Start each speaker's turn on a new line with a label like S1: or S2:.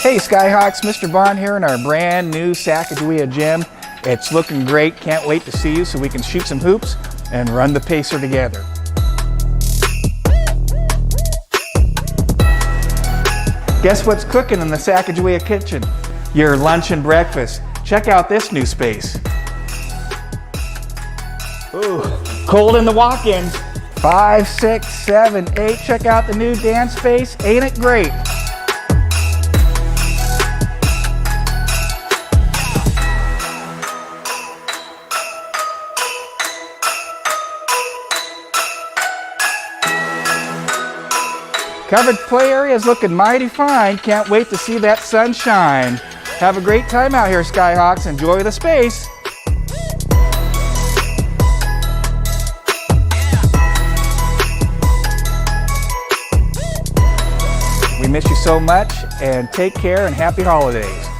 S1: Hey Skyhawks, Mr. Bond here in our brand new Sacajawea gym. It's looking great, can't wait to see you so we can shoot some hoops and run the pacer together. Guess what's cooking in the Sacajawea kitchen? Your lunch and breakfast. Check out this new space. Ooh, cold in the walk-ins. 5, 6, 7, 8. Check out the new dance space. Ain't it great? Covered play area is looking mighty fine. Can't wait to see that sunshine. Have a great time out here, Skyhawks. Enjoy the space. We miss you so much, and take care and happy holidays.